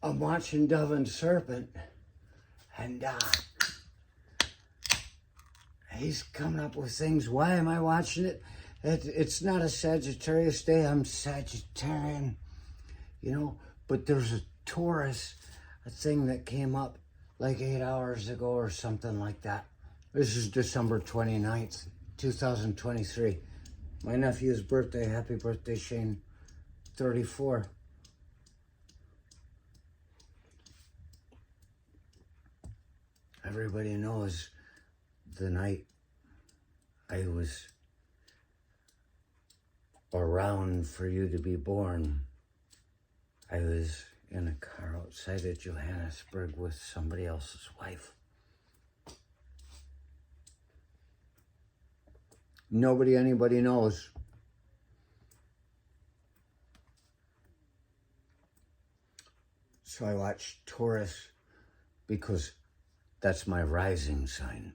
I'm watching Dove and Serpent, and he's coming up with things. Why am I watching it? It's not a Sagittarius day. I'm Sagittarian, you know. But there's a Taurus, a thing that came up like 8 hours ago or something like that. This is December 29th, 2023. My nephew's birthday. Happy birthday, Shane. 34. Everybody knows the night I was around for you to be born, I was in a car outside of Johannesburg with somebody else's wife. Anybody knows. So I watched Taurus because that's my rising sign.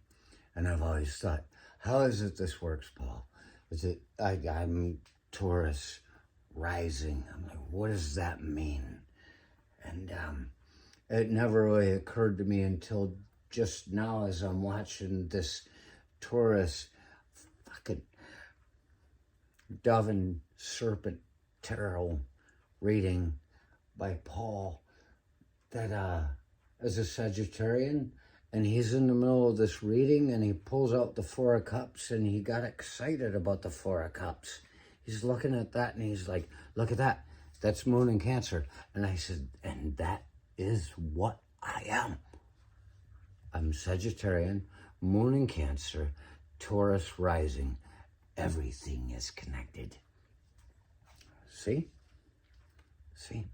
And I've always thought, how is it this works, Paul? Is it, I'm Taurus rising. I'm like, what does that mean? And it never really occurred to me until just now as I'm watching this Taurus fucking Dove and Serpent tarot reading by Paul that as a Sagittarian, and he's in the middle of this reading and he pulls out the Four of Cups and he got excited about the Four of Cups. He's looking at that and he's like, look at that. That's Moon in Cancer. And I said, and that is what I am. I'm Sagittarian, Moon in Cancer, Taurus rising. Everything is connected. See? See?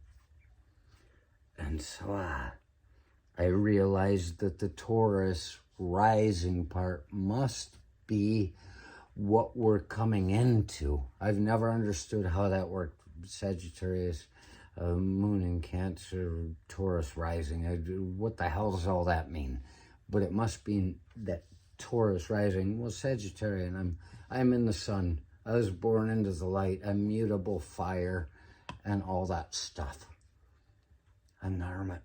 And so I realized that the Taurus rising part must be what we're coming into. I've never understood how that worked. Sagittarius, Moon in Cancer, Taurus rising. What the hell does all that mean? But it must be that Taurus rising. Well, Sagittarian, I'm in the sun. I was born into the light. I'm mutable fire and all that stuff. I'm the hermit.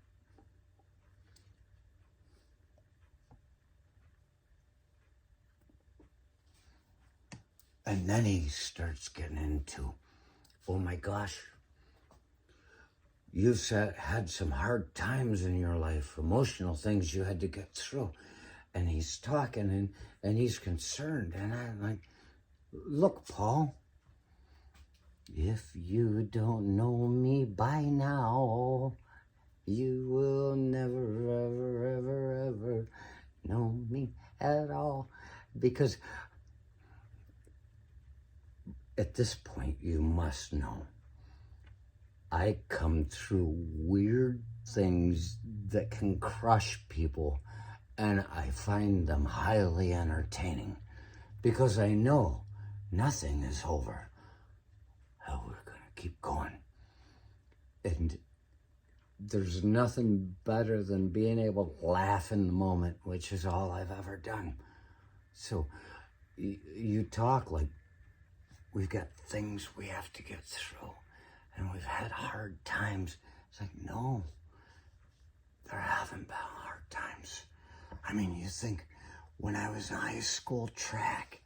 And then he starts getting into, oh my gosh, you've had some hard times in your life, emotional things you had to get through. And he's talking and he's concerned. And I'm like, look, Paul, if you don't know me by now, you will never, ever, ever, ever know me at all. Because at this point, you must know, I come through weird things that can crush people, and I find them highly entertaining because I know nothing is over. Oh, we're going to keep going. And there's nothing better than being able to laugh in the moment, which is all I've ever done. So you talk like, we've got things we have to get through, and we've had hard times. It's like, no, there haven't been hard times. I mean, you think when I was in high school track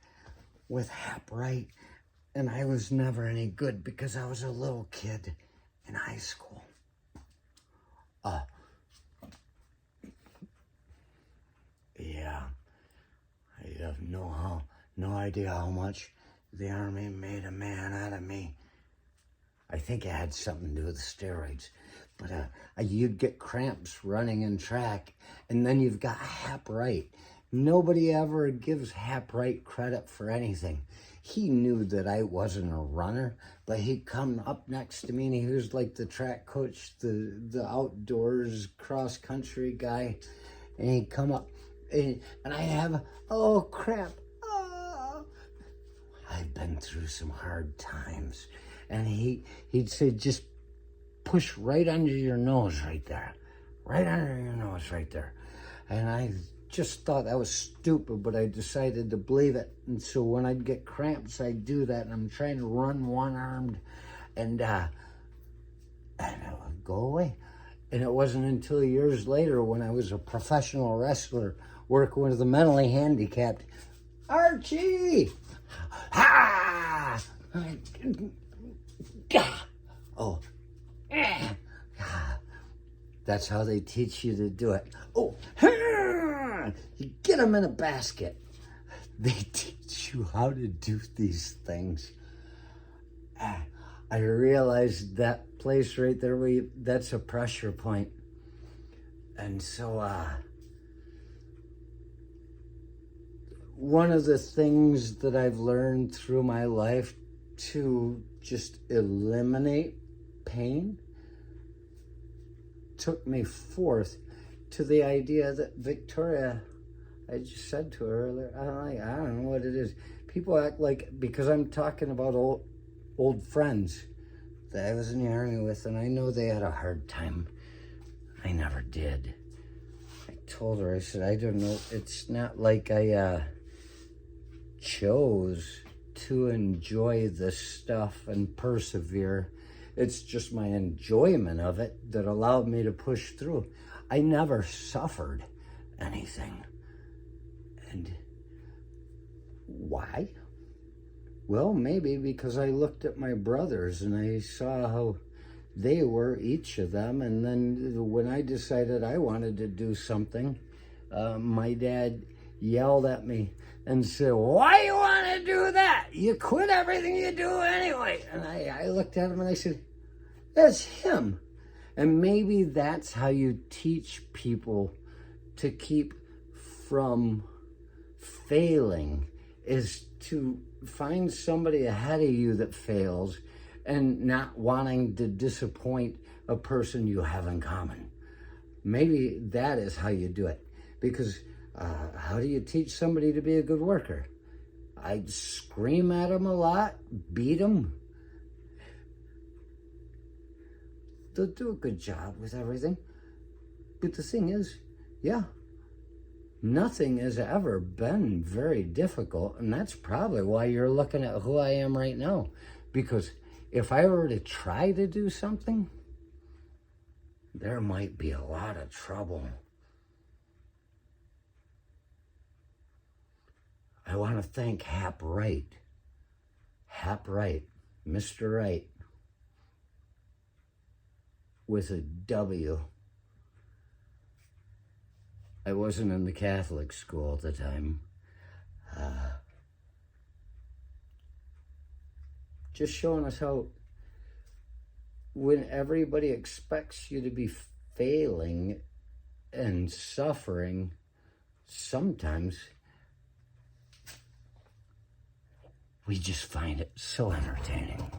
with Hap Wright, and I was never any good because I was a little kid in high school. Yeah, I have no idea how much the Army made a man out of me. I think it had something to do with the steroids. But you'd get cramps running in track, and then you've got Hap Wright. Nobody ever gives Hap Wright credit for anything. He knew that I wasn't a runner, but he'd come up next to me, and he was like the track coach, the outdoors cross-country guy, and he'd come up, and I have, oh, crap. I've been through some hard times. And he'd say, just push right under your nose right there. Right under your nose right there. And I just thought that was stupid, but I decided to believe it. And so when I'd get cramps, I'd do that. And I'm trying to run one-armed, and it would go away. And it wasn't until years later when I was a professional wrestler working with the mentally handicapped. Archie! Ha! Oh. That's how they teach you to do it. Oh, you get them in a basket. They teach you how to do these things. I realized that place right there, that's a pressure point. And so, one of the things that I've learned through my life to just eliminate pain took me forth to the idea that Victoria, I just said to her earlier, I don't know what it is. People act like, because I'm talking about old friends that I was in the army with, and I know they had a hard time. I never did. I told her, I said, I don't know, it's not like I chose to enjoy this stuff and persevere. It's just my enjoyment of it that allowed me to push through. I never suffered anything. And why? Well, maybe because I looked at my brothers and I saw how they were, each of them. And then when I decided I wanted to do something, my dad yelled at me and said, why you want to do that? You quit everything you do anyway. And I looked at him and I said, that's him. And maybe that's how you teach people to keep from failing, is to find somebody ahead of you that fails and not wanting to disappoint a person you have in common. Maybe that is how you do it. Because how do you teach somebody to be a good worker? I'd scream at them a lot, beat them. They'll do a good job with everything. But the thing is, yeah, nothing has ever been very difficult. And that's probably why you're looking at who I am right now. Because if I were to try to do something, there might be a lot of trouble. I want to thank Hap Wright. Hap Wright, Mr. Wright, with a W. I wasn't in the Catholic school at the time. Just showing us how when everybody expects you to be failing and suffering, sometimes we just find it so entertaining.